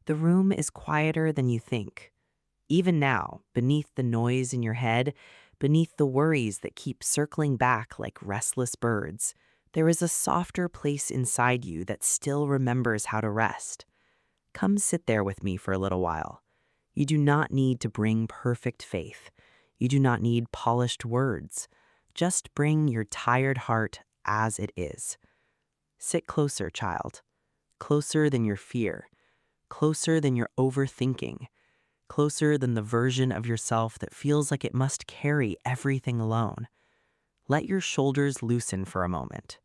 The room is quieter than you think. Even now, beneath the noise in your head, beneath the worries that keep circling back like restless birds, there is a softer place inside you that still remembers how to rest. Come sit there with me for a little while. You do not need to bring perfect faith. You do not need polished words. Just bring your tired heart as it is. Sit closer, child. Closer than your fear. Closer than your overthinking. Closer than the version of yourself that feels like it must carry everything alone. Let your shoulders loosen for a moment.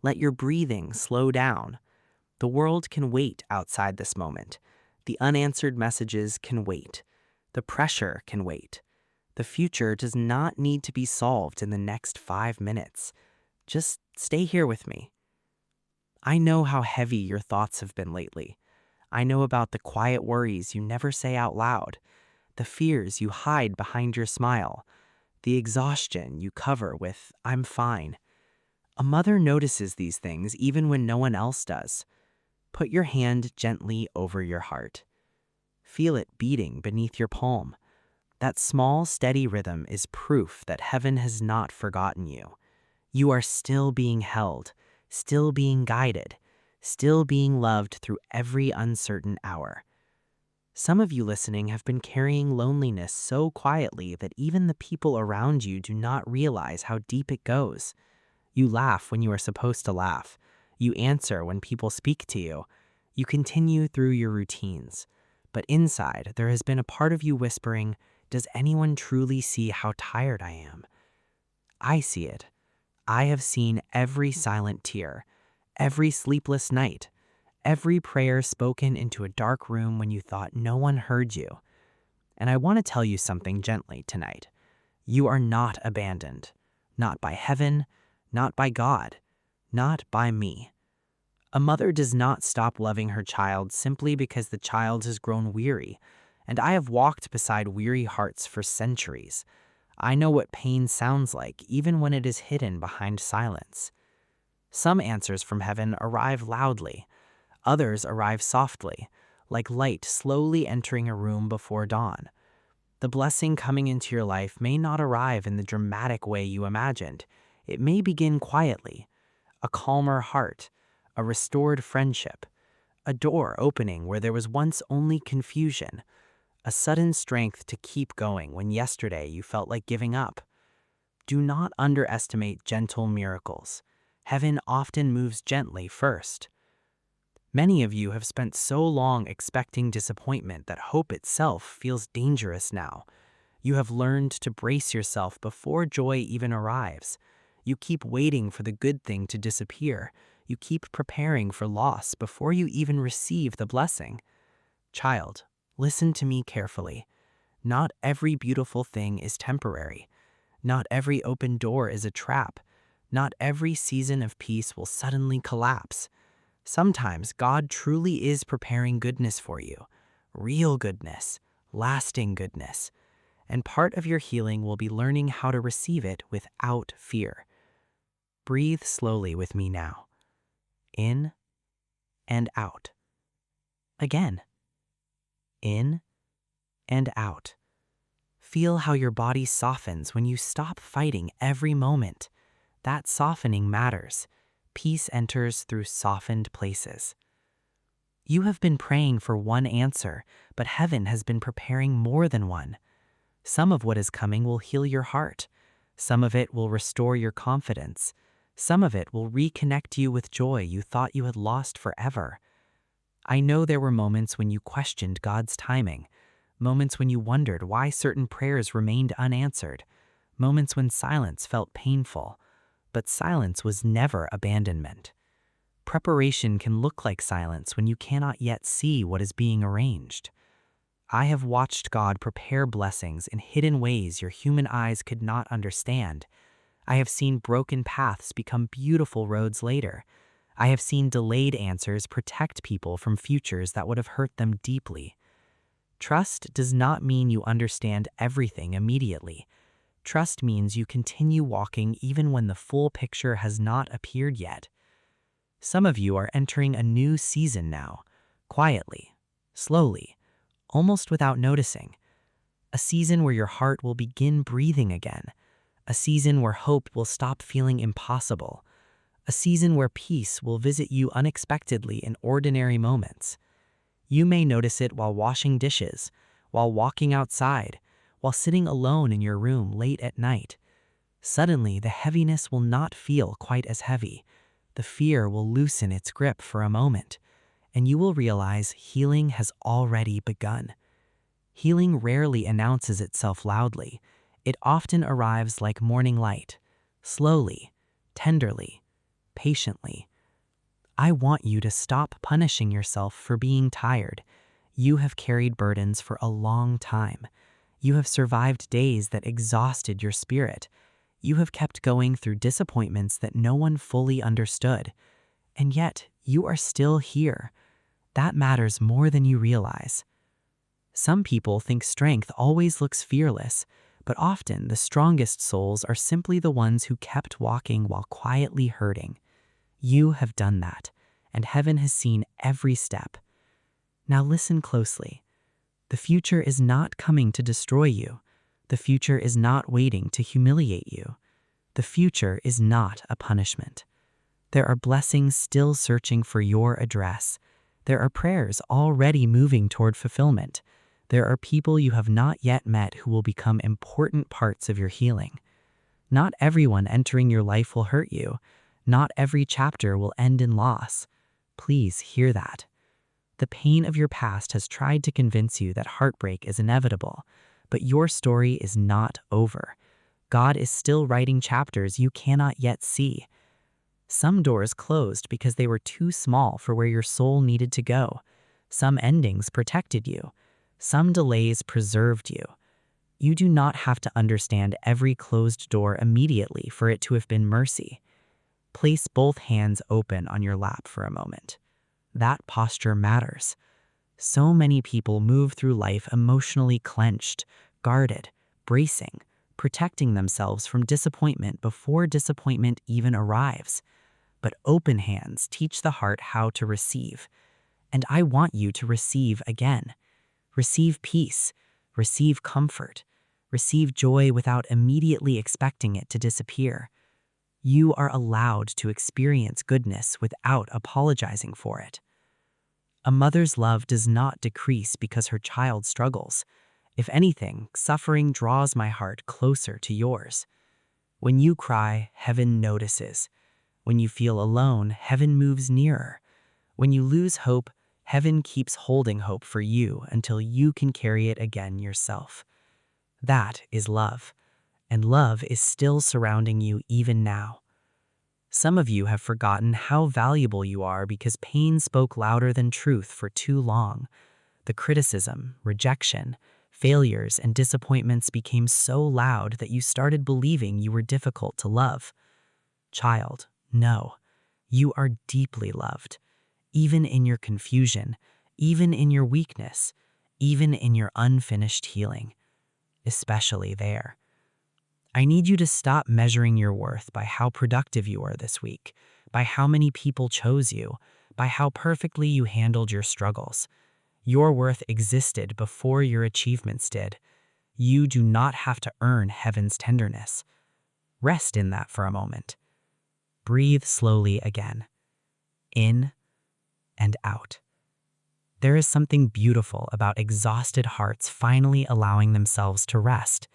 Let your breathing slow down. The world can wait outside this moment. The unanswered messages can wait. The pressure can wait. The future does not need to be solved in the next 5 minutes. Just stay here with me. I know how heavy your thoughts have been lately. I know about the quiet worries you never say out loud, the fears you hide behind your smile, the exhaustion you cover with, "I'm fine." A mother notices these things even when no one else does. Put your hand gently over your heart. Feel it beating beneath your palm. That small, steady rhythm is proof that heaven has not forgotten you. You are still being held, still being guided, still being loved through every uncertain hour. Some of you listening have been carrying loneliness so quietly that even the people around you do not realize how deep it goes. You laugh when you are supposed to laugh. You answer when people speak to you. You continue through your routines. But inside, there has been a part of you whispering, "Does anyone truly see how tired I am?" I see it. I have seen every silent tear, every sleepless night, every prayer spoken into a dark room when you thought no one heard you. And I want to tell you something gently tonight. You are not abandoned. Not by heaven, not by God, not by me. A mother does not stop loving her child simply because the child has grown weary, and I have walked beside weary hearts for centuries. I know what pain sounds like, even when it is hidden behind silence. Some answers from heaven arrive loudly. Others arrive softly, like light slowly entering a room before dawn. The blessing coming into your life may not arrive in the dramatic way you imagined. It may begin quietly. A calmer heart, a restored friendship, a door opening where there was once only confusion, a sudden strength to keep going when yesterday you felt like giving up. Do not underestimate gentle miracles. Heaven often moves gently first. Many of you have spent so long expecting disappointment that hope itself feels dangerous now. You have learned to brace yourself before joy even arrives. You keep waiting for the good thing to disappear. You keep preparing for loss before you even receive the blessing. Child, listen to me carefully. Not every beautiful thing is temporary. Not every open door is a trap. Not every season of peace will suddenly collapse. Sometimes God truly is preparing goodness for you, real goodness, lasting goodness. And part of your healing will be learning how to receive it without fear. Breathe slowly with me now. In and out. Again. In and out. Feel how your body softens when you stop fighting every moment. That softening matters. Peace enters through softened places. You have been praying for one answer, but heaven has been preparing more than one. Some of what is coming will heal your heart. Some of it will restore your confidence. Some of it will reconnect you with joy you thought you had lost forever. I know there were moments when you questioned God's timing, moments when you wondered why certain prayers remained unanswered, moments when silence felt painful. But silence was never abandonment. Preparation can look like silence when you cannot yet see what is being arranged. I have watched God prepare blessings in hidden ways your human eyes could not understand. I have seen broken paths become beautiful roads later. I have seen delayed answers protect people from futures that would have hurt them deeply. Trust does not mean you understand everything immediately. Trust means you continue walking even when the full picture has not appeared yet. Some of you are entering a new season now, quietly, slowly, almost without noticing. A season where your heart will begin breathing again. A season where hope will stop feeling impossible. A season where peace will visit you unexpectedly in ordinary moments. You may notice it while washing dishes, while walking outside, while sitting alone in your room late at night. Suddenly, the heaviness will not feel quite as heavy. The fear will loosen its grip for a moment, and you will realize healing has already begun. Healing rarely announces itself loudly. It often arrives like morning light, slowly, tenderly, patiently. I want you to stop punishing yourself for being tired. You have carried burdens for a long time. You have survived days that exhausted your spirit. You have kept going through disappointments that no one fully understood. And yet, you are still here. That matters more than you realize. Some people think strength always looks fearless, but often the strongest souls are simply the ones who kept walking while quietly hurting. You have done that, and heaven has seen every step. Now listen closely. The future is not coming to destroy you. The future is not waiting to humiliate you. The future is not a punishment. There are blessings still searching for your address. There are prayers already moving toward fulfillment. There are people you have not yet met who will become important parts of your healing. Not everyone entering your life will hurt you. Not every chapter will end in loss. Please hear that. The pain of your past has tried to convince you that heartbreak is inevitable, but your story is not over. God is still writing chapters you cannot yet see. Some doors closed because they were too small for where your soul needed to go. Some endings protected you. Some delays preserved you. You do not have to understand every closed door immediately for it to have been mercy. Place both hands open on your lap for a moment. That posture matters. So many people move through life emotionally clenched, guarded, bracing, protecting themselves from disappointment before disappointment even arrives. But open hands teach the heart how to receive. And I want you to receive again. Receive peace, receive comfort, receive joy without immediately expecting it to disappear. You are allowed to experience goodness without apologizing for it. A mother's love does not decrease because her child struggles. If anything, suffering draws my heart closer to yours. When you cry, heaven notices. When you feel alone, heaven moves nearer. When you lose hope, heaven keeps holding hope for you until you can carry it again yourself. That is love, and love is still surrounding you even now. Some of you have forgotten how valuable you are because pain spoke louder than truth for too long. The criticism, rejection, failures, and disappointments became so loud that you started believing you were difficult to love. Child, no, you are deeply loved. Even in your confusion, even in your weakness, even in your unfinished healing, especially there. I need you to stop measuring your worth by how productive you are this week, by how many people chose you, by how perfectly you handled your struggles. Your worth existed before your achievements did. You do not have to earn heaven's tenderness. Rest in that for a moment. Breathe slowly again. In and out. There is something beautiful about exhausted hearts finally allowing themselves to rest,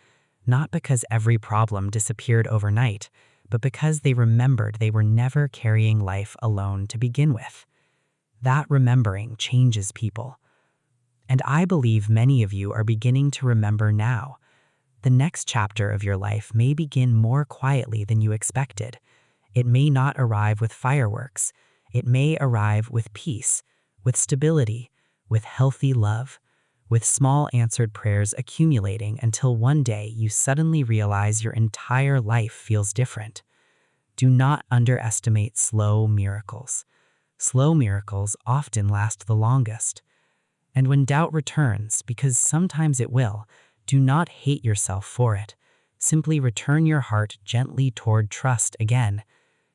not because every problem disappeared overnight, but because they remembered they were never carrying life alone to begin with. That remembering changes people. And I believe many of you are beginning to remember now. The next chapter of your life may begin more quietly than you expected. It may not arrive with fireworks. It may arrive with peace, with stability, with healthy love, with small answered prayers accumulating until one day you suddenly realize your entire life feels different. Do not underestimate slow miracles. Slow miracles often last the longest. And when doubt returns, because sometimes it will, do not hate yourself for it. Simply return your heart gently toward trust again.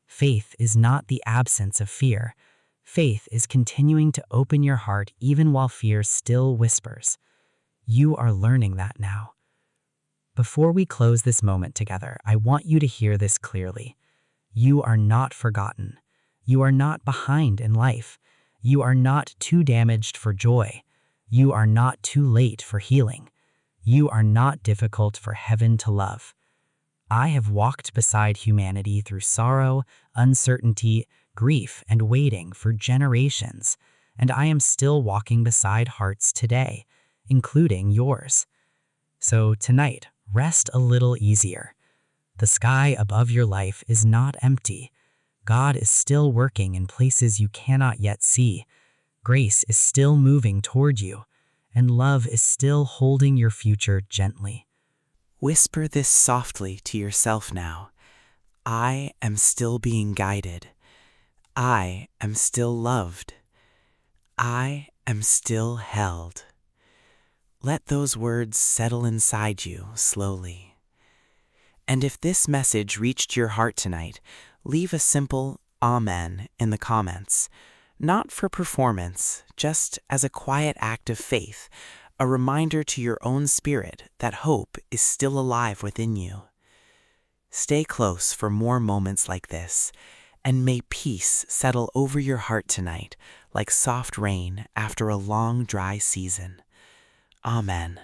Faith is not the absence of fear. Faith is continuing to open your heart even while fear still whispers. You are learning that now. Before we close this moment together, I want you to hear this clearly. You are not forgotten. You are not behind in life. You are not too damaged for joy. You are not too late for healing. You are not difficult for heaven to love. I have walked beside humanity through sorrow, uncertainty, grief, and waiting for generations, and I am still walking beside hearts today, including yours. So tonight, rest a little easier. The sky above your life is not empty. God is still working in places you cannot yet see. Grace is still moving toward you, and love is still holding your future gently. Whisper this softly to yourself now. I am still being guided. I am still loved. I am still held. Let those words settle inside you slowly. And if this message reached your heart tonight, leave a simple Amen in the comments. Not for performance, just as a quiet act of faith, a reminder to your own spirit that hope is still alive within you. Stay close for more moments like this, and may peace settle over your heart tonight like soft rain after a long dry season. Amen.